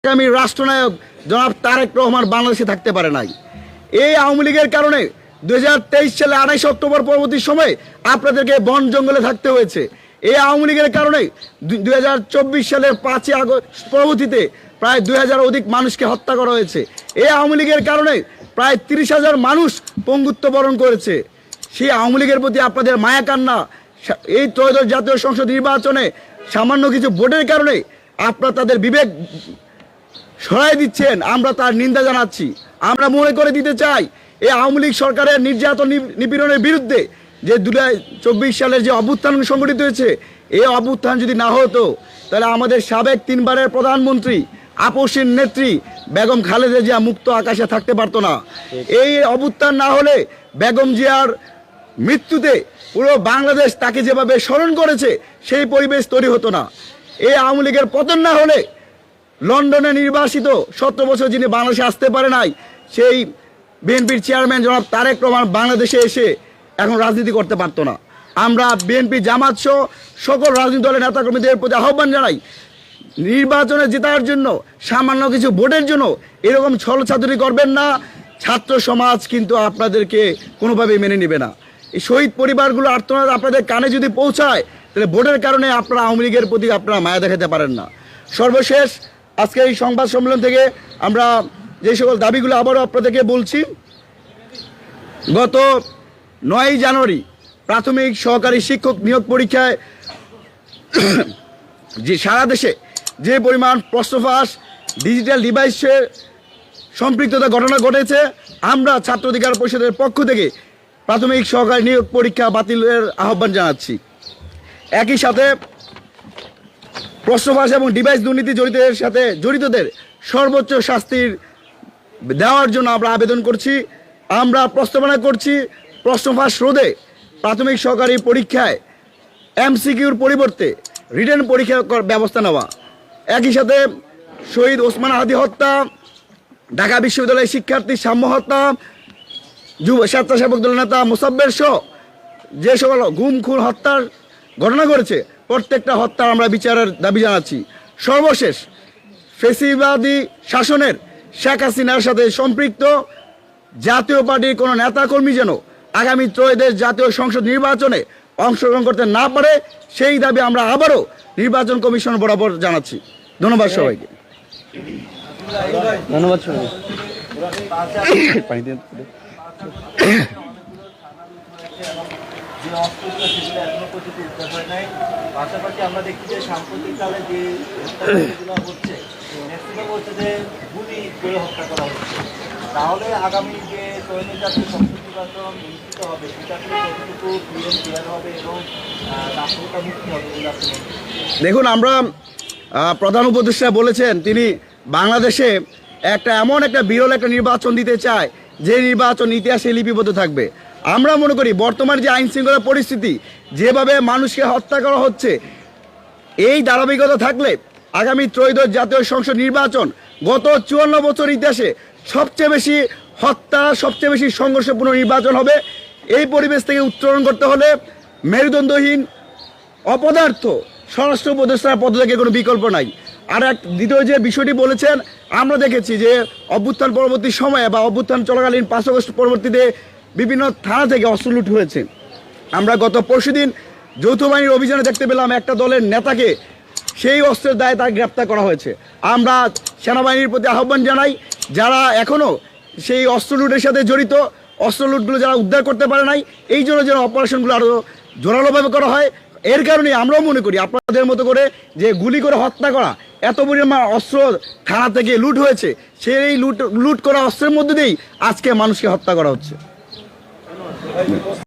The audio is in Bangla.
আগামী রাষ্ট্রনায়ক জনাব তারেক রহমান বাংলাদেশে থাকতে পারে নাই। এই আওয়ামী লীগের কারণে 2023 সালে 28 অক্টোবর পরবর্তী সময় আপনাদেরকে বন জঙ্গলে থাকতে হয়েছে। এই আওয়ামী লীগের কারণে 2024 সালের 5ই আগস্ট পরবর্তীতে প্রায় 2000 অধিক মানুষকে হত্যা করা হয়েছে। এই আওয়ামী লীগের কারণে প্রায় 30,000 মানুষ পঙ্গুত্ব বরণ করেছে। সেই আওয়ামী লীগের প্রতি আপনাদের মায়া কান্না, এই ত্রয়োদশ জাতীয় সংসদ নির্বাচনে সামান্য কিছু ভোটের কারণে আপনারা তাদের বিবেক সরাই দিচ্ছেন, আমরা তার নিন্দা জানাচ্ছি। আমরা মনে করে দিতে চাই, এই আওয়ামী লীগ সরকারের নির্যাতন নিপীড়নের বিরুদ্ধে যে 2024 সালের যে অভ্যুত্থান সংগঠিত হয়েছে, এই অভ্যুত্থান যদি না হতো তাহলে আমাদের সাবেক 3 বারের প্রধানমন্ত্রী আপসীর নেত্রী বেগম খালেদা জিয়া মুক্ত আকাশে থাকতে পারতো না। এই অভ্যুত্থান না হলে বেগম জিয়ার মৃত্যুতে পুরো বাংলাদেশ তাকে যেভাবে স্মরণ করেছে সেই পরিবেশ তৈরি হতো না। এই আওয়ামী লীগের পতন না হলে লন্ডনে নির্বাসিত 17 বছর যিনি বাংলাদেশে আসতে পারে নাই, সেই বিএনপির চেয়ারম্যান জনাব তারেক রহমান বাংলাদেশে এসে এখন রাজনীতি করতে পারতো না। আমরা বিএনপি জামাত সহ সকল রাজনৈতিক দলের নেতাকর্মীদের প্রতি আহ্বান জানাই, নির্বাচনে জেতার জন্য সামান্য কিছু ভোটের জন্য এরকম ছলচাতুরি করবেন না। ছাত্র সমাজ কিন্তু আপনাদেরকে কোনোভাবেই মেনে নেবে না। এই শহীদ পরিবারগুলো আর্তনাদ আপনাদের কানে যদি পৌঁছায় তাহলে ভোটের কারণে আপনারা আওয়ামী লীগের প্রতি আপনারা মায়া দেখাতে পারেন না। সর্বশেষ আজকে এই সংবাদ সম্মেলন থেকে আমরা যে সকল দাবিগুলো আবারও আপনাদেরকে বলছি, গত 9 জানুয়ারি প্রাথমিক সহকারী শিক্ষক নিয়োগ পরীক্ষায় যে সারা দেশে যে পরিমাণ প্রশ্ন ফাঁস, ডিজিটাল ডিভাইসের সম্পৃক্ততা ঘটনা ঘটেছে, আমরা ছাত্র অধিকার পরিষদের পক্ষ থেকে প্রাথমিক সহকারী নিয়োগ পরীক্ষা বাতিলের আহ্বান জানাচ্ছি। একই সাথে প্রশ্ন ফাঁস এবং ডিভাইস দুর্নীতি জড়িতদের সর্বোচ্চ শাস্তির দেওয়ার জন্য আমরা আবেদন করছি। আমরা প্রস্তাবনা করছি প্রশ্ন ফাঁস রোধে প্রাথমিক সহকারী পরীক্ষায় এমসিকিউর পরিবর্তে রিটেন পরীক্ষার ব্যবস্থা নেওয়া। একই সাথে শহীদ ওসমান হাদি হত্যা, ঢাকা বিশ্ববিদ্যালয়ের শিক্ষার্থী সাম্য হত্যা, যুব স্বেচ্ছাসেবক দলের নেতা মোসাব্বের সহ যে সকল গুম খুন হত্যার ঘটনা ঘটেছে প্রত্যেকটা হত্যার আমরা বিচারের দাবি জানাচ্ছি। সর্বশেষ ফেসিবাদী শাসনের শেখ হাসিনার সাথে সম্পৃক্ত জাতীয় পার্টির কোনো নেতাকর্মী যেন আগামী ত্রয়োদশ জাতীয় সংসদ নির্বাচনে অংশগ্রহণ করতে না পারে সেই দাবি আমরা আবারও নির্বাচন কমিশন বরাবর জানাচ্ছি। ধন্যবাদ সবাইকে। ধন্যবাদ সবাই। পাশাপাশি আমরা দেখছি যে সাম্প্রতিককালে যে হত্যাগুলো হচ্ছে ম্যাক্সিমাম হচ্ছে যে গুলি করে হত্যা করা হচ্ছে। তাহলে আগামী যে ত্রয়োদশ জাতীয় সংসদ নির্বাচন অনুষ্ঠিত হবে সেটা কতটুকু ক্লিয়ার হবে এবং রাষ্ট্রপতি মুক্তি হবে বলে আপনি? দেখুন, আমরা প্রধান উপদেষ্টা বলেছেন তিনি বাংলাদেশে এমন একটা বিরল একটা নির্বাচন দিতে চায় যে নির্বাচন ইতিহাসে লিপিবদ্ধ থাকবে। আমরা মনে করি বর্তমান যে আইন শৃঙ্খলা পরিস্থিতি, যেভাবে মানুষকে হত্যা করা হচ্ছে, এই ধারাবাহিকতা থাকলে আগামী ত্রয়োদশ জাতীয় সংসদ নির্বাচন গত 54 বছর ইতিহাসে সবচেয়ে বেশি হত্যা, সবচেয়ে বেশি সংঘর্ষপূর্ণ নির্বাচন হবে। এই পরিবেশ থেকে উত্তরণ করতে হলে মেরুদণ্ডহীন অপদার্থ স্বরাষ্ট্র উপদেষ্টার পদত্যাগের কোনো বিকল্প নাই। আর দ্বিতীয় যে বিষয়টি বলেছেন, আমরা দেখেছি যে অভ্যুত্থান পরবর্তী সময়ে বা অভ্যুত্থান চলাকালীন 5 আগস্ট পরবর্তীতে বিভিন্ন থানা থেকে অস্ত্র লুট হয়েছে। আমরা গত পরশুদিন যৌথ বাহিনীর অভিযানে দেখতে পেলাম একটা দলের নেতাকে সেই অস্ত্রের দায়ে তাকে গ্রেপ্তার করা হয়েছে। আমরা সেনাবাহিনীর প্রতি আহ্বান জানাই, যারা এখনও সেই অস্ত্র লুটের সাথে জড়িত, অস্ত্র লুটগুলো যারা উদ্ধার করতে পারে নাই, এই জন্য যেন অপারেশনগুলো আরও জোরালোভাবে করা হয়। এর কারণে আমরাও মনে করি আপনাদের মতো করে যে গুলি করে হত্যা করা, এত পরিমাণ অস্ত্র থানা থেকে লুট হয়েছে, সেই লুট করা অস্ত্রের মধ্যে দিয়েই আজকে মানুষকে হত্যা করা হচ্ছে।